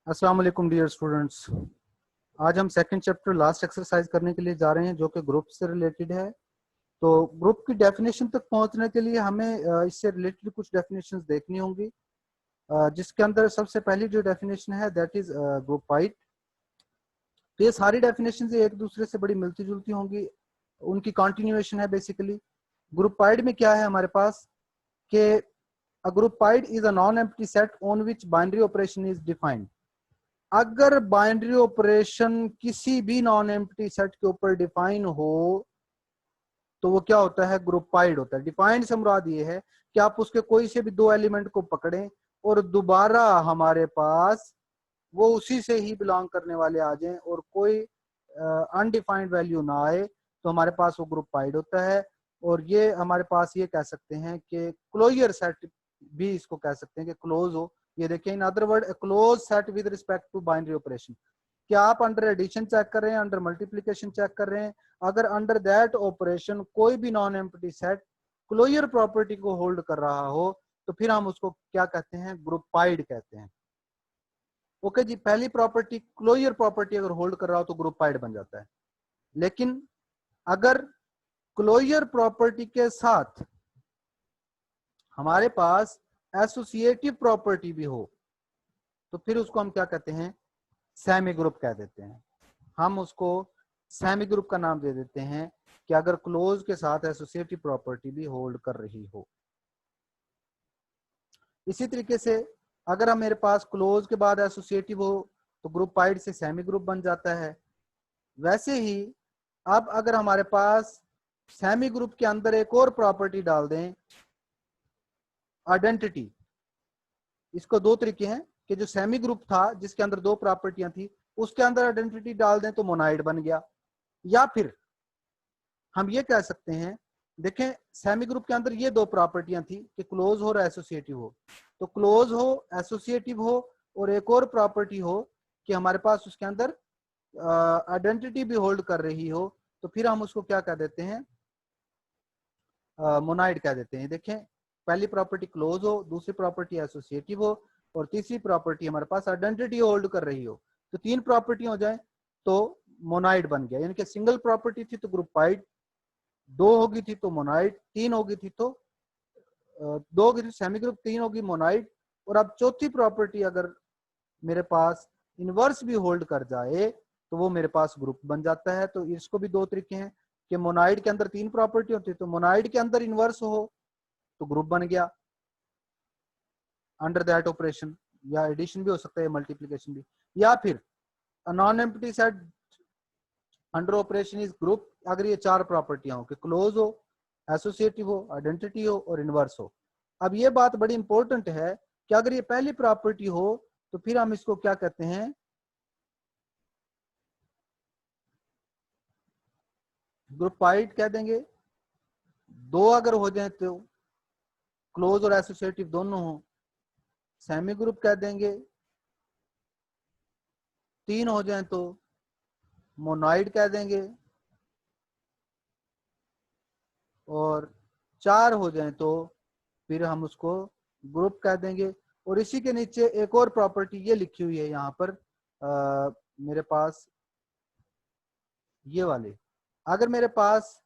अस्सलाम वालेकुम dear students. आज हम सेकंड चैप्टर लास्ट एक्सरसाइज करने के लिए जा रहे हैं जो कि ग्रुप से रिलेटेड है। तो ग्रुप की डेफिनेशन तक पहुंचने के लिए हमें इससे रिलेटेड कुछ डेफिनेशंस देखनी होंगी, जिसके अंदर सबसे पहली जो डेफिनेशन है दैट इज ग्रुपाइड। तो ये सारी डेफिनेशन एक दूसरे से बड़ी मिलती जुलती होंगी, उनकी कंटिन्यूएशन है बेसिकली। ग्रुपाइड में क्या है हमारे पास कि a groupoid is a non-empty set on which binary operation is defined। अगर बाइनरी ऑपरेशन किसी भी नॉन एम्प्टी सेट के ऊपर डिफाइन हो तो वो क्या होता है, ग्रुपाइड होता है। डिफाइंड से मुराद ये है कि आप उसके कोई से भी दो एलिमेंट को पकड़ें और दोबारा हमारे पास वो उसी से ही बिलोंग करने वाले आ जाएं और कोई अनडिफाइंड वैल्यू ना आए तो हमारे पास वो ग्रुपाइड होता है। और ये हमारे पास ये कह सकते हैं कि क्लोजर सेट भी इसको कह सकते हैं कि क्लोज हो। ये देखिए, in other word close set with respect to binary operation. क्या आप अंडर एडिशन चेक कर रहे हैं, अंडर मल्टीप्लीकेशन चेक कर रहे हैं, अगर अंडर दैट ऑपरेशन कोई भी non empty set closure property को होल्ड कर रहा हो तो फिर हम उसको क्या कहते हैं, ग्रुपाइड कहते हैं। ओके जी, पहली प्रॉपर्टी क्लोजर प्रॉपर्टी अगर होल्ड कर रहा हो तो ग्रुपाइड बन जाता है। लेकिन अगर क्लोजर प्रॉपर्टी के साथ हमारे पास एसोसिएटिव प्रॉपर्टी भी हो तो फिर उसको हम क्या कहते हैं, सेमी ग्रुप कह देते हैं। हम उसको सेमी ग्रुप का नाम दे देते हैं कि अगर क्लोज के साथ एसोसिएटिव प्रॉपर्टी भी होल्ड कर रही हो। इसी तरीके से अगर हम मेरे पास क्लोज के बाद एसोसिएटिव हो तो ग्रुपाइड से सेमी ग्रुप बन जाता है। वैसे ही अब अगर हमारे पास सेमी ग्रुप के अंदर एक और प्रॉपर्टी डाल दें, आइडेंटिटी। इसको दो तरीके हैं कि जो सेमी ग्रुप था जिसके अंदर दो प्रॉपर्टियां थी उसके अंदर आइडेंटिटी डाल दें तो मोनाइड बन गया। या फिर हम ये कह सकते हैं, देखें सेमी ग्रुप के अंदर ये दो प्रॉपर्टियां थी कि क्लोज हो और एसोसिएटिव हो। तो क्लोज हो, एसोसिएटिव हो और एक और प्रॉपर्टी हो कि हमारे पास उसके अंदर आइडेंटिटी भी होल्ड कर रही हो तो फिर हम उसको क्या कह देते हैं, मोनाइड कह देते हैं। देखें, पहली प्रॉपर्टी क्लोज हो, दूसरी प्रॉपर्टी एसोसिएटिव हो और तीसरी प्रॉपर्टी हमारे पास आइडेंटिटी होल्ड कर रही हो। तो तीन प्रॉपर्टी हो जाए तो मोनाइड बन गया। यानी कि सिंगल प्रॉपर्टी थी तो ग्रुपाइड, दो होगी थी तो मोनाइड, तीन होगी थी तो दो होगी थी सेमी ग्रुप, तीन होगी मोनाइड। और अब चौथी प्रॉपर्टी अगर मेरे पास इनवर्स भी होल्ड कर जाए तो वो मेरे पास ग्रुप बन जाता है। तो इसको भी दो तरीके हैं कि मोनाइड के अंदर तीन प्रॉपर्टी होती है तो मोनाइड के अंदर इनवर्स हो तो ग्रुप बन गया अंडर दैट ऑपरेशन, या एडिशन भी हो सकता है, मल्टीप्लीकेशन भी। या फिर non empty set under operation is group अगर ये चार प्रॉपर्टियां हो कि क्लोज हो, एसोसिएटिव हो, आइडेंटिटी हो और इनवर्स हो। अब ये बात बड़ी इंपॉर्टेंट है कि अगर ये पहली प्रॉपर्टी हो तो फिर हम इसको क्या कहते हैं, ग्रुपाइड कह देंगे। दो अगर हो जाए तो क्लोज और एसोसिएटिव दोनों हो, सेमी ग्रुप कह देंगे। तीन हो जाए तो मोनाइड कह देंगे और चार हो जाए तो फिर हम उसको ग्रुप कह देंगे। और इसी के नीचे एक और प्रॉपर्टी ये लिखी हुई है यहाँ पर मेरे पास, ये वाले। अगर मेरे पास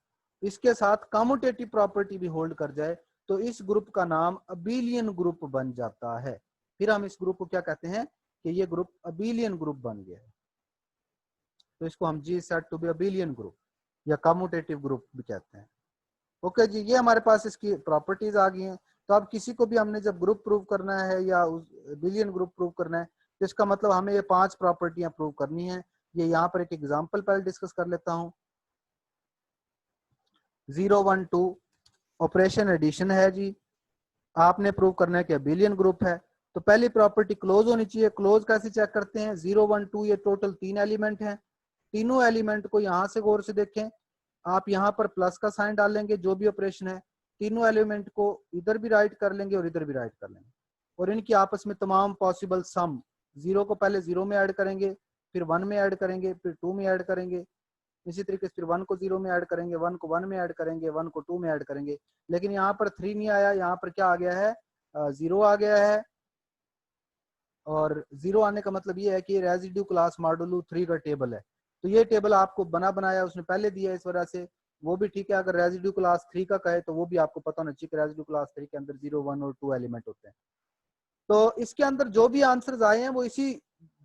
इसके साथ कम्यूटेटिव प्रॉपर्टी भी होल्ड कर जाए तो इस ग्रुप का नाम अबीलियन ग्रुप बन जाता है। फिर हम इस ग्रुप को क्या कहते हैं कि ये ग्रुप अबीलियन ग्रुप बन गया है। तो इसको हम जी सेट टू बी अबीलियन ग्रुप या कम्यूटेटिव ग्रुप भी कहते हैं। ओके जी, ये हमारे पास इसकी प्रॉपर्टीज आ गई हैं। तो अब किसी को भी हमने जब ग्रुप प्रूव करना है या बिलियन ग्रुप प्रूव करना है तो इसका मतलब हमें ये पांच प्रॉपर्टियां प्रूव करनी है। ये यहाँ पर एक एग्जांपल पहले डिस्कस कर लेता हूँ। 0 1 2 ऑपरेशन एडिशन है जी, आपने प्रूव करना है कि बिलियन ग्रुप है। तो पहली प्रॉपर्टी क्लोज होनी चाहिए। क्लोज कैसे चेक करते हैं, 0 1 2 ये टोटल तीन एलिमेंट हैं। तीनों एलिमेंट को यहाँ से गौर से देखें, आप यहाँ पर प्लस का साइन डालेंगे जो भी ऑपरेशन है, तीनों एलिमेंट को इधर भी राइट कर लेंगे और इधर भी राइट कर लेंगे और इनकी आपस में तमाम पॉसिबल सम, जीरो को पहले जीरो में ऐड करेंगे, फिर वन में ऐड करेंगे, फिर टू में ऐड करेंगे, इसी तरीके से फिर वन को जीरो में ऐड करेंगे, वन को वन में ऐड करेंगे, वन को टू में ऐड करेंगे। लेकिन यहाँ पर थ्री नहीं आया, यहाँ पर क्या आ गया है, जीरो आ गया है। और 0 आने का मतलब ये है कि रेजिड्यू क्लास मॉडुलो 3 का टेबल है। तो ये टेबल आपको बना बनाया उसने पहले दिया है, इस वजह से वो भी ठीक है। अगर रेजिड्यू क्लास 3 का कहे तो वो भी आपको पता होना चाहिए कि रेजिड्यू क्लास 3 के अंदर 0, 1 और 2 एलिमेंट होते हैं। तो इसके अंदर जो भी आंसर्स आए हैं वो इसी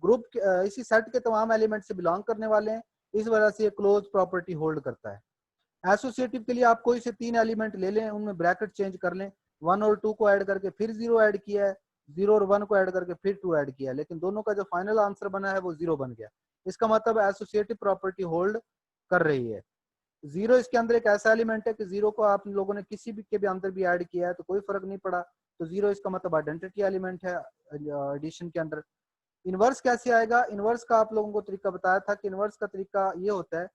ग्रुप इसी सेट के तमाम एलिमेंट से बिलोंग करने वाले हैं, इस वजह से ये क्लोज प्रॉपर्टी होल्ड करता है। एसोसिएटिव के लिए आप कोई से 3 एलिमेंट ले लें, उनमें ब्रैकेट चेंज कर लें, 1 और 2 को ऐड करके फिर 0 ऐड किया है, 0 और 1 को ऐड करके फिर 2 ऐड किया है, लेकिन दोनों का जो फाइनल आंसर बना है वो 0 बन गया। इसका मतलब एसोसिएटिव प्रॉपर्टी होल्ड कर रही है। 0 इसके अंदर एक ऐसा एलिमेंट है कि 0 को आप लोगों ने किसी भी के भी अंदर भी ऐड किया है तो कोई फर्क नहीं पड़ा, तो 0 इसका मतलब आइडेंटिटी एलिमेंट है एडिशन के अंदर। इनवर्स कैसे आएगा? इनवर्स का आप लोगों को तरीका बताया था कि इनवर्स का तरीका ये होता है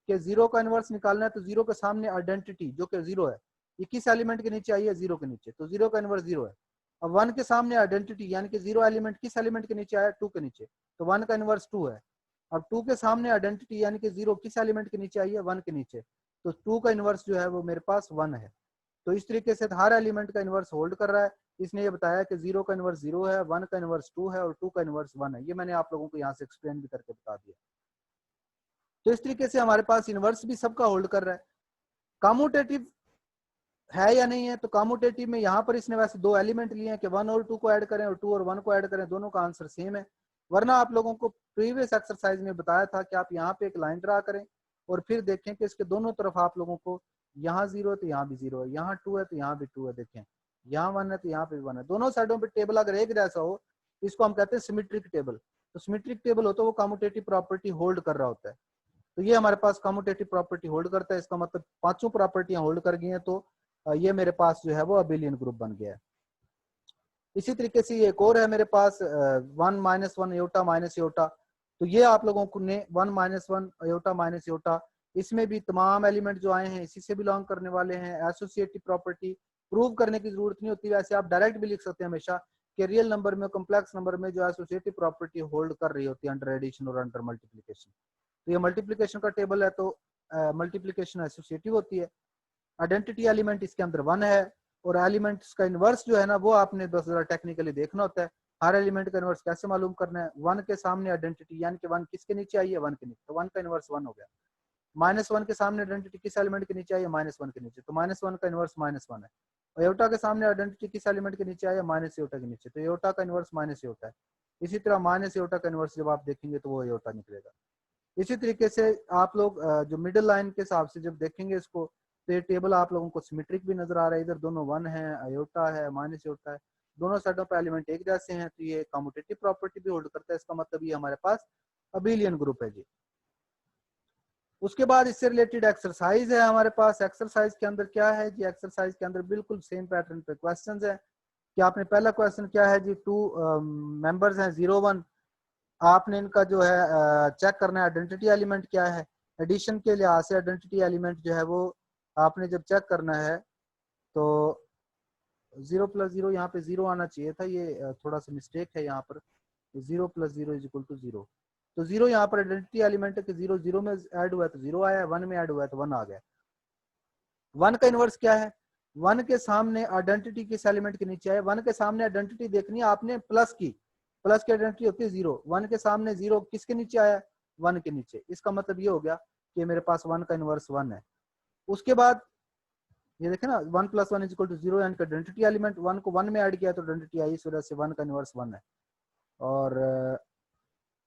कि 0 का इनवर्स निकालना है तो 0 के सामने आइडेंटिटी जो कि 0 है, ये किस एलिमेंट के नीचे आई है? 0 के नीचे, तो 0 का इनवर्स 0 है। अब 1 के सामने आइडेंटिटी यानी कि 0 एलिमेंट किस एलिमेंट के नीचे आया? 2 के नीचे, तो 1 का इनवर्स 2 है। अब 2 के सामने आइडेंटिटी यानी कि 0 किस एलिमेंट के नीचे आई है? 1 के नीचे, तो 2 का इनवर्स जो है वो मेरे पास 1 है। तो इस तरीके से हर एलिमेंट का इनवर्स होल्ड कर रहा है। इसने ये बताया कि 0 का इनवर्स 0 है, 1 का इनवर्स 2 है और 2 का इनवर्स 1 है। ये मैंने आप लोगों को यहाँ से एक्सप्लेन भी करके बता दिया। तो इस तरीके से हमारे पास इनवर्स भी सबका होल्ड कर रहा है। कम्यूटेटिव है या नहीं है? तो कम्यूटेटिव में यहाँ पर इसने वैसे 2 एलिमेंट लिए हैं कि 1 और 2 को ऐड करें और 2 और 1 को ऐड करें, दोनों का आंसर सेम है। वरना आप लोगों को प्रीवियस एक्सरसाइज में बताया था कि आप यहाँ पे एक लाइन ड्रा करें और फिर देखें कि इसके दोनों तरफ आप लोगों को यहाँ 0 है तो यहाँ भी 0 है, यहाँ 2 है तो यहाँ भी 2 है, देखें यहाँ 1 है तो यहाँ पे भी 1 है, दोनों साइडों पे टेबल अगर एक जैसा हो इसको हम कहते हैं सिमेट्रिक टेबल। तो सिमेट्रिक टेबल हो तो वो कम्यूटेटिव प्रॉपर्टी होल्ड कर रहा होता है। तो ये हमारे पास कम्यूटेटिव प्रॉपर्टी होल्ड करता है, इसका मतलब पांचों प्रॉपर्टियां होल्ड कर गई हैं, तो ये मेरे पास जो है वो अबिलियन ग्रुप बन गया है। इसी तरीके से ये एक और है मेरे पास 1 - 1 एयोटा माइनस एयोटा। तो ये आप लोगों को ने 1 - 1 एयोटा माइनस एयोटा, इसमें भी तमाम एलिमेंट जो आए हैं इसी से बिलोंग करने वाले हैं। एसोसिएटिव प्रॉपर्टी प्रूव करने की जरूरत नहीं होती, वैसे आप डायरेक्ट भी लिख सकते हैं हमेशा कि रियल नंबर में कॉम्प्लेक्स नंबर में जो एसोसिएटिव प्रॉपर्टी होल्ड कर रही होती है अंडर एडिशन और अंडर मल्टीप्लीकेशन। तो ये मल्टीप्लीकेशन का टेबल है तो मल्टीप्लीकेशन एसोसिएटिव होती है। आइडेंटिटी एलिमेंट इसके अंदर 1 है और एलिमेंट्स का इनवर्स जो है ना वो आपने बस जरा टेक्निकली देखना होता है। हर एलिमेंट का इनवर्स कैसे मालूम करना है? 1 के सामने आइडेंटिटी यानी कि 1 किसके नीचे आई है? 1 के नीचे, तो 1 का इनवर्स 1 हो गया। -1 के सामने आइडेंटिटी किस एलिमेंट के नीचे आई है? -1 के नीचे, तो -1 का इनवर्स -1 है। और एयोटा के सामने आइडेंटिटी किस एलिमेंट के नीचे आई है? माइनस एयोटा के नीचे, तो एयोटा का इनवर्स माइनस एयोटा है। इसी तरह माइनस एयोटा का इनवर्स जब आप देखेंगे तो वो एयोटा निकलेगा। इसी तरीके से आप लोग जो मिडिल लाइन के हिसाब से जब देखेंगे इसको तो ये टेबल आप लोगों को सिमेट्रिक भी नजर आ रहा है, इधर दोनों 1 है, अयोटा है, माइनस अयोटा है, दोनों साइडों पे एलिमेंट एक जैसे हैं, तो ये कम्यूटेटिव प्रॉपर्टी भी होल्ड करता है। इसका मतलब ये हमारे पास अबिलियन ग्रुप है जी। उसके बाद इससे रिलेटेड एक्सरसाइज है हमारे पास। एक्सरसाइज के अंदर क्या है जी? एक्सरसाइज के अंदर बिल्कुल सेम पैटर्न पे क्वेश्चंस है कि आपने पहला क्वेश्चन क्या है जी? 2 मेंबर्स हैं 0, 1, आपने इनका जो है चेक करना है आइडेंटिटी एलिमेंट क्या है। एडिशन के लिहाज से आइडेंटिटी एलिमेंट जो है वो आपने जब चेक करना है तो 0 + 0 यहाँ पे 0 आना चाहिए था, ये थोड़ा सा मिस्टेक है यहाँ पर। 0 + 0 = 0, तो 0 यहाँ पर आइडेंटिटी एलिमेंट है कि 0 0 में ऐड हुआ है तो 0 आया, 1 में ऐड हुआ है तो 1 आ गया। 1 का इनवर्स क्या है? 1 के सामने आइडेंटिटी किस एलिमेंट के नीचे है? 1 के सामने आइडेंटिटी देखनी है आपने प्लस की, प्लस की आइडेंटिटी होती है 0। 1 के सामने 0 किसके नीचे आया? 1 के नीचे। इसका मतलब ये हो गया कि मेरे पास 1 का इनवर्स 1 है। उसके बाद ये देखें ना 1 + 1 = 0, यानी कि आइडेंटिटी एलिमेंट 1 को 1 में ऐड किया तो आइडेंटिटी आई, इस वजह से 1 का इनवर्स 1 है। और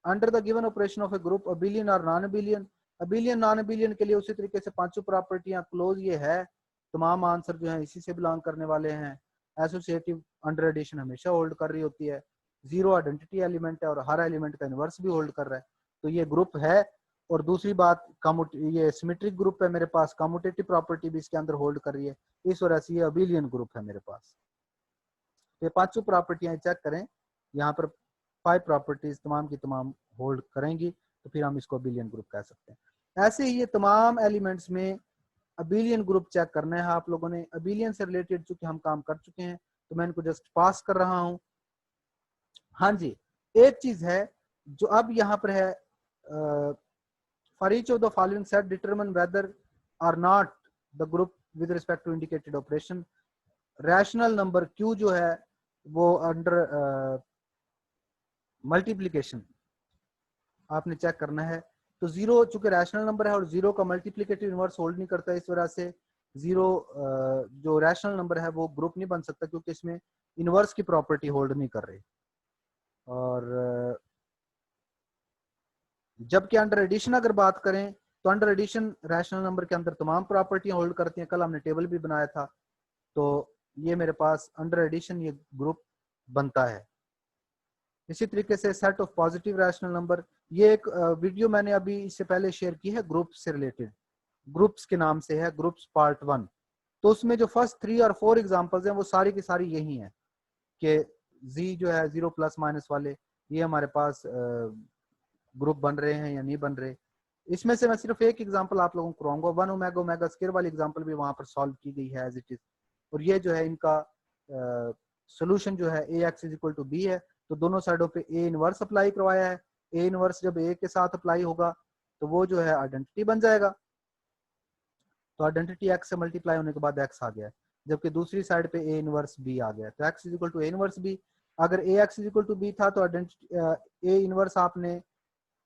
under the given operation of a group abelian और non abelian, abelian non abelian के लिए उसी तरीके से पांचों प्रॉपर्टियां क्लोज ये है, तमाम आंसर जो है इसी से बिलोंग करने वाले हैं। एसोसिएटिव अंडर एडिशन हमेशा होल्ड कर रही होती है, 0 आइडेंटिटी एलिमेंट है और हर एलिमेंट का इनवर्स भी होल्ड कर रहा है, तो ये ग्रुप है। और दूसरी बात ये सिमेट्रिक ग्रुप है मेरे पास, कम्यूटेटिव प्रॉपर्टी भी इसके अंदर होल्ड कर रही है, इस वजह से ये अबिलियन ग्रुप है मेरे पास। ये पांचों प्रॉपर्टियां चेक करें, यहाँ पर 5 प्रॉपर्टीज तमाम की तमाम होल्ड करेंगी, तो फिर हम इसको अबिलियन ग्रुप कह सकते हैं। ऐसे ही ये तमाम एलिमेंट्स में अबिलियन ग्रुप चेक करना है आप लोगों ने। अबिलियन से रिलेटेड चूंकि हम काम कर चुके हैं तो मैं इनको जस्ट पास कर रहा हूं। हाँ जी, एक चीज है जो अब यहाँ पर है, for each of the following set determine whether or not the group with respect to indicated operation. Rational number Q जो है वो अंडर मल्टीप्लीकेशन आपने चेक करना है। तो जीरो चूंकि रैशनल नंबर है और जीरो का मल्टीप्लिकेटिव इनवर्स होल्ड नहीं करता, इस वजह से जीरो जो रैशनल नंबर है वो ग्रुप नहीं बन सकता, क्योंकि इसमें इनवर्स की प्रॉपर्टी होल्ड नहीं कर रही। और जबकि अंडर एडिशन अगर बात करें तो अंडर एडिशन रैशनल नंबर के अंदर तमाम प्रॉपर्टियां होल्ड करती हैं। कल हमने टेबल भी बनाया था, तो ये मेरे पास अंडर एडिशन ये ग्रुप बनता है। इसी तरीके से set of positive rational number, ये एक वीडियो मैंने अभी इससे पहले शेयर की है ग्रुप से रिलेटेड, ग्रुप्स के नाम से है, ग्रुप्स पार्ट 1। तो उसमें जो फर्स्ट 3 और 4 एग्जांपल्स हैं वो सारी की सारी यही हैं कि जी जो है 0 प्लस माइनस वाले, ये हमारे पास ग्रुप बन रहे हैं या नहीं बन रहे। इसमें से मैं सिर्फ एक एग्जांपल आप लोगों को कराऊंगा, 1 ओमेगा ओमेगा स्क्वायर वाली एग्जांपल भी वहां पर सॉल्व की गई है एज इट इज। और ये जो है इनका सोल्यूशन जो है ax इक्वल टू बी है, तो दोनों साइडों पे a इनवर्स अप्लाई करवाया है। a इनवर्स जब a के साथ अप्लाई होगा तो वो जो है आइडेंटिटी बन जाएगा। तो आइडेंटिटी x से मल्टीप्लाई होने के बाद x आ गया, जबकि दूसरी साइड पे a इनवर्स b आ गया, तो x equal to a inverse b। अगर ax इक्वल टू b था तो आइडेंटिटी a इनवर्स आपने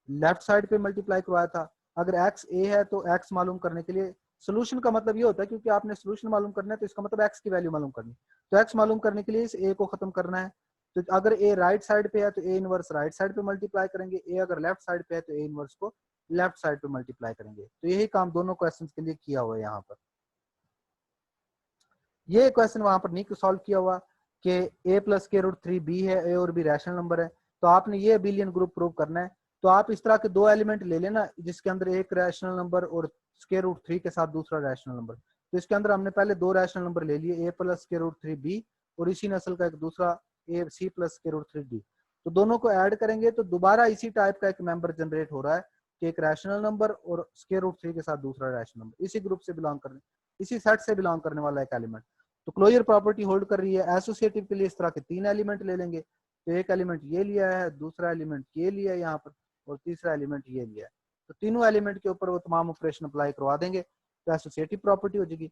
लेफ्ट साइड पे मल्टीप्लाई करवाया था। अगर x a है तो x मालूम करने के लिए सोल्यूशन का मतलब ये होता है, क्योंकि आपने सोल्यूशन मालूम करना है तो इसका मतलब x की वैल्यू मालूम करनी, तो x मालूम करने के लिए इस a को खत्म करना है। तो अगर a राइट साइड पे है तो a इनवर्स राइट साइड पे मल्टीप्लाई करेंगे, a अगर लेफ्ट साइड पे है तो a इनवर्स को लेफ्ट साइड पे मल्टीप्लाई करेंगे। तो यही काम दोनों क्वेश्चन के लिए किया हुआ है यहाँ पर। ये क्वेश्चन वहां पर नहीं सॉल्व किया हुआ कि a प्लस के रूट 3b है, a और b रैशनल नंबर है, तो आपने ये अबिलियन ग्रुप प्रूव करना है। तो आप इस तरह के दो एलिमेंट ले लेना जिसके अंदर एक रैशनल नंबर और स्क्वायर रूट 3 के साथ दूसरा रैशनल नंबर। तो इसके अंदर हमने पहले दो रैशनल नंबर ले लिए, a plus square root 3b और इसी नस्ल का एक दूसरा a c plus square root 3d। तो दोनों को ऐड करेंगे तो दोबारा इसी टाइप का एक मेंबर जनरेट हो रहा है कि एक रैशनल नंबर और स्क्वायर रूट 3 के साथ दूसरा रैशनल नंबर, इसी ग्रुप से बिलोंग करने, इसी सेट से बिलोंग करने वाला एक एलिमेंट। तो क्लोजर प्रॉपर्टी होल्ड कर रही है। एसोसिएटिव के लिए इस तरह के 3 एलिमेंट ले लेंगे, तो एक एलिमेंट ये लिया है, दूसरा एलिमेंट ये लिया है यहाँ पर, और तीसरा एलिमेंट ये लिया है। तो तीनों एलिमेंट के ऊपर वो तमाम ऑपरेशन अप्लाई करवा देंगे तो एसोसिएटिव प्रॉपर्टी हो जाएगी।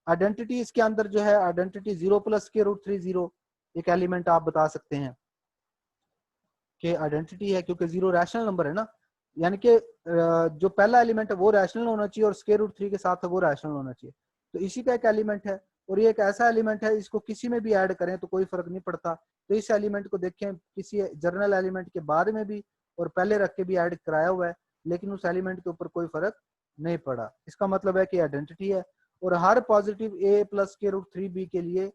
आइडेंटिटी इसके अंदर जो है आइडेंटिटी 0 प्लस के रूट 3 0 एक एलिमेंट आप बता सकते हैं कि आइडेंटिटी है, क्योंकि 0 रैशनल नंबर है ना, यानी कि जो पहला एलिमेंट है वो रैशनल होना चाहिए और स्क्वायर रूट 3 के साथ है वो रैशनल होना चाहिए। तो इसी का एक एलिमेंट है, और ये एक ऐसा एलिमेंट है इसको किसी में भी ऐड करें तो कोई फर्क नहीं पड़ता। तो इस एलिमेंट को देखें किसी जर्नल एलिमेंट के बाद में भी और पहले रख के भी ऐड कराया हुआ है, लेकिन उस एलिमेंट के ऊपर कोई फर्क नहीं पड़ा। इसका मतलब है कि आइडेंटिटी है। और हर पॉजिटिव a प्लस के रूट 3b के लिए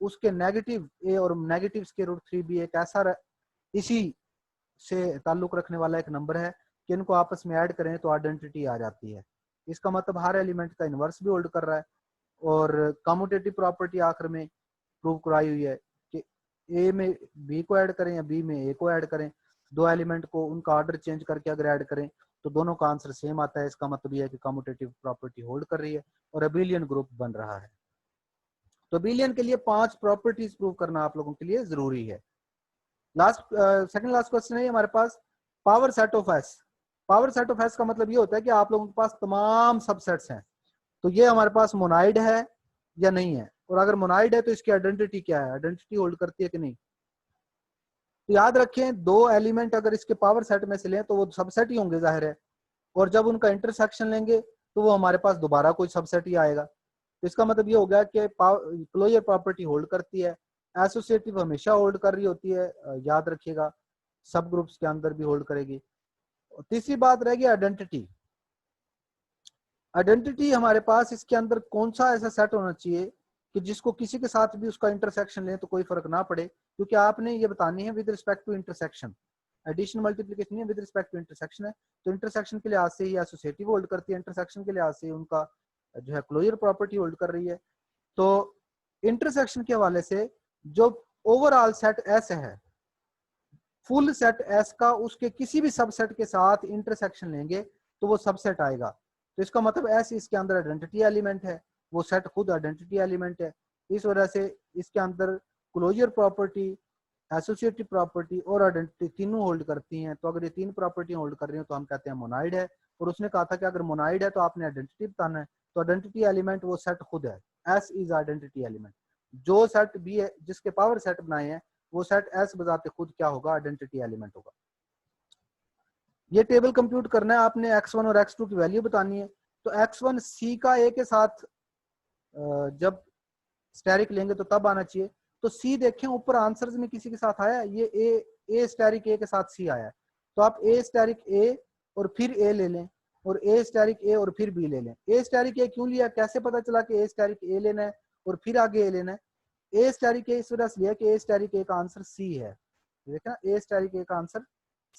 उसके नेगेटिव a और नेगेटिव के रूट 3b एक ऐसा इसी से ताल्लुक रखने वाला एक नंबर है कि इनको आपस में ऐड करें तो आइडेंटिटी आ जाती है। इसका मतलब हर एलिमेंट का इनवर्स भी होल्ड कर रहा है। और कम्यूटेटिव प्रॉपर्टी आखिर में प्रूव कराई हुई है कि ए में बी को ऐड करें या बी में ए को ऐड करें, दो एलिमेंट को उनका ऑर्डर चेंज करके अगर ऐड करें तो दोनों का आंसर सेम आता है। इसका मतलब यह है कि कम्यूटेटिव प्रॉपर्टी होल्ड कर रही है और अबिलियन ग्रुप बन रहा है। तो अबिलियन के लिए 5 प्रॉपर्टीज प्रूव करना आप लोगों के लिए जरूरी है। लास्ट सेकंड लास्ट क्वेश्चन है हमारे पास, power set of S. Power set of S का मतलब ये होता है कि आप लोगों के पास तमाम सबसेट्स हैं, तो ये हमारे पास मोनाइड है या नहीं है, और अगर मोनाइड है तो इसकी आइडेंटिटी क्या है, आइडेंटिटी होल्ड करती है कि नहीं। तो याद रखें दो एलिमेंट अगर इसके पावर सेट में से लें तो वो सबसेट ही होंगे जाहिर है, और जब उनका इंटरसेक्शन लेंगे तो वो हमारे पास दोबारा कोई सबसेट ही आएगा। तो इसका मतलब ये हो गया कि क्लोजर प्रॉपर्टी होल्ड करती है, एसोसिएटिव हमेशा होल्ड कर रही होती है, याद रखिएगा सब ग्रुप्स के अंदर भी होल्ड करेगी। और तीसरी बात रहेगी आइडेंटिटी। आइडेंटिटी हमारे पास इसके अंदर कौन सा ऐसा सेट होना चाहिए कि जिसको किसी के साथ भी उसका इंटरसेक्शन लें तो कोई फर्क ना पड़े, क्योंकि आपने ये बतानी है with respect to intersection, addition multiplication नहीं है, विद रिस्पेक्ट टू इंटरसेक्शन है। तो इंटरसेक्शन के लिहाज से ही एसोसिएटिव होल्ड करती है, इंटरसेक्शन के लिहाज से उनका जो है क्लोजर प्रॉपर्टी होल्ड कर रही है। तो इंटरसेक्शन के हवाले से जो ओवरऑल सेट एस है, फुल सेट एस का उसके किसी भी सबसेट के साथ इंटरसेक्शन लेंगे तो वो सबसेट आएगा। तो इसका मतलब एस इसके अंदर आइडेंटिटी एलिमेंट है, वो सेट खुद आइडेंटिटी एलिमेंट है। इस वजह से इसके अंदर क्लोजर प्रॉपर्टी, एसोसिएटिव प्रॉपर्टी और आइडेंटिटी तीनों होल्ड करती हैं। तो अगर ये तीन प्रॉपर्टी होल्ड कर रही हैं तो हम कहते हैं मोनाइड है। और उसने कहा था कि अगर मोनाइड है तो आपने आइडेंटिटी बताना है, तो आइडेंटिटी एलिमेंट वो सेट खुद है, एस इज आइडेंटिटी एलिमेंट। जो सेट बी है जिसके पावर सेट बनाए हैं वो सेट एस बजाते खुद क्या होगा, आइडेंटिटी एलिमेंट होगा। ये टेबल कंप्यूट करना है आपने, x1 और x2 की वैल्यू बतानी है। तो x1 c का a के साथ जब स्टैरिक लेंगे तो तब आना चाहिए। तो c देखें ऊपर आंसर्स में किसी के साथ आया, ये a स्टैरिक a के साथ c आया है। तो आप a स्टैरिक a और फिर a ले लें, और a स्टैरिक a और फिर b ले लें। a स्टैरिक a क्यों लिया, कैसे पता चला कि a स्टैरिक a लेना है और फिर आगे a लेना है? a स्टैरिक a इस वजह से लिया कि a स्टैरिक a का आंसर c है। देखा, a स्टैरिक a का आंसर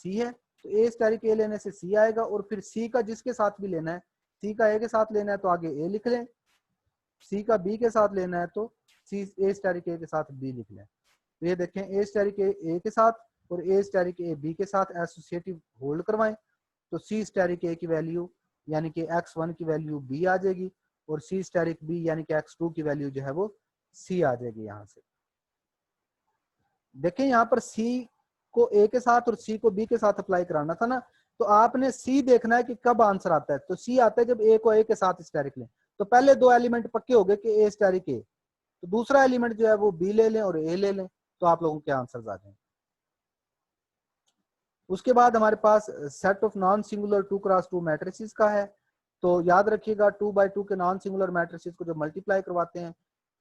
c है, तो a स्टैरिक a लेने से c आएगा, और फिर c का जिसके साथ भी लेना है, c का a के साथ लेना है तो आगे a लिख लें, c का b के साथ लेना है तो c a स्टैरिक a के साथ b लिख लें। तो ये देखें, a स्टैरिक a के साथ और a स्टैरिक a b के साथ एसोसिएटिव होल्ड करवाएं, तो c स्टैरिक a की वैल्यू यानी कि x1 की वैल्यू b आ जाएगी, और c स्टैरिक b यानी कि x2 की वैल्यू जो है वो c आ जाएगी। यहां से देखें, यहाँ पर c को a के साथ और c को b के साथ अप्लाई कराना था ना, तो आपने c देखना है कि कब आंसर आता है। तो c आता है जब a को a के साथ स्टैरिक लें। तो पहले दो एलिमेंट पक्के हो गए कि a स्टैरिक a, तो दूसरा एलिमेंट जो है वो b ले लें और a ले लें, तो आप लोगों के आंसर आ जाएंगे। उसके बाद हमारे पास set of non singular 2x2 matrices का है। तो याद रखिएगा 2x2 के नॉन सिंगुलर मैट्रिसेस को जब मल्टीप्लाई करवाते हैं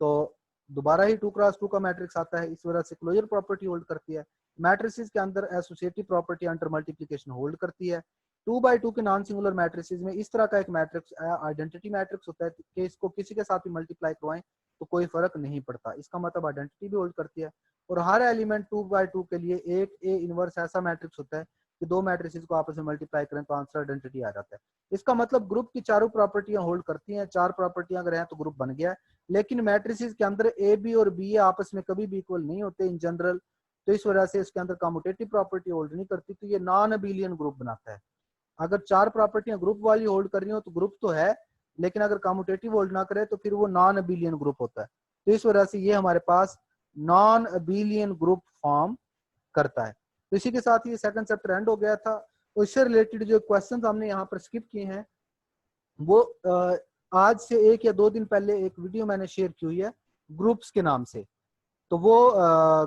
तो दोबारा ही 2x2 का मैट्रिक्स आता है, इस वजह से क्लोजर प्रॉपर्टी होल्ड करती है। मैट्रिसेस के अंदर associative property under multiplication hold करती है। 2x2 के नॉन सिंगुलर मैट्रिसेस में इस तरह का एक मैट्रिक्स आइडेंटिटी मैट्रिक्स होता है कि इसको किसी के साथ भी मल्टीप्लाई करवाएं तो कोई फर्क नहीं पड़ता, इसका मतलब आइडेंटिटी भी होल्ड करती है। और हर एलिमेंट 2x2 के लिए एक ए इनवर्स ऐसा मैट्रिक्स होता है कि दो मैट्रिसेस को आपस में मल्टीप्लाई करें तो आंसर आइडेंटिटी आ जाता है। इसका मतलब ग्रुप की चारों प्रॉपर्टियां होल्ड करती हैं, चार प्रॉपर्टियां अगर हैं तो ग्रुप बन गया है। लेकिन मैट्रिसेस के अंदर ए बी और बी आपस में कभी भी इक्वल नहीं होते इन जनरल, तो इस वजह से इसके अंदर कम्यूटेटिव प्रॉपर्टी होल्ड नहीं करती, तो ये नॉन अबिलियन ग्रुप बनाता है। अगर चार प्रॉपर्टियां ग्रुप वाली होल्ड कर रही हो तो ग्रुप तो है, लेकिन अगर कम्यूटेटिव होल्ड ना करे तो फिर वो नॉन अबिलियन ग्रुप होता है। तो इस वजह से ये हमारे पास नॉन अबिलियन ग्रुप फॉर्म करता है। तो इसी के साथ ये सेकंड चैप्टर एंड हो गया था। तो इससे रिलेटेड जो क्वेश्चंस हमने यहाँ पर स्किप किए हैं वो आज से 1 या 2 दिन पहले एक वीडियो मैंने शेयर की हुई है ग्रुप्स के नाम से। तो वो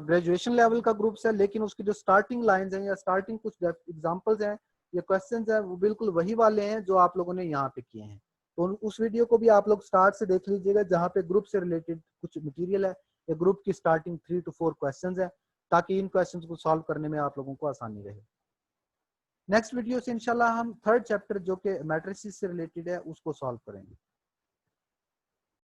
ग्रेजुएशन लेवल का ग्रुप्स है, लेकिन उसकी जो स्टार्टिंग लाइंस हैं या स्टार्टिंग कुछ एग्जांपल्स हैं या क्वेश्चंस हैं वो बिल्कुल वही वाले हैं जो आप लोगों ने यहाँ पे किए हैं। तो उस वीडियो को भी आप लोग स्टार्ट से देख लीजिएगा, जहाँ पे ग्रुप से रिलेटेड कुछ मटेरियल है या ग्रुप की स्टार्टिंग 3 to 4 क्वेश्चंस है, ताकि इन क्वेश्चंस को सॉल्व करने में आप लोगों को आसानी रहे। नेक्स्ट वीडियो से इंशाल्लाह हम थर्ड चैप्टर जो कि मैट्रिसेस से रिलेटेड है उसको सॉल्व करेंगे।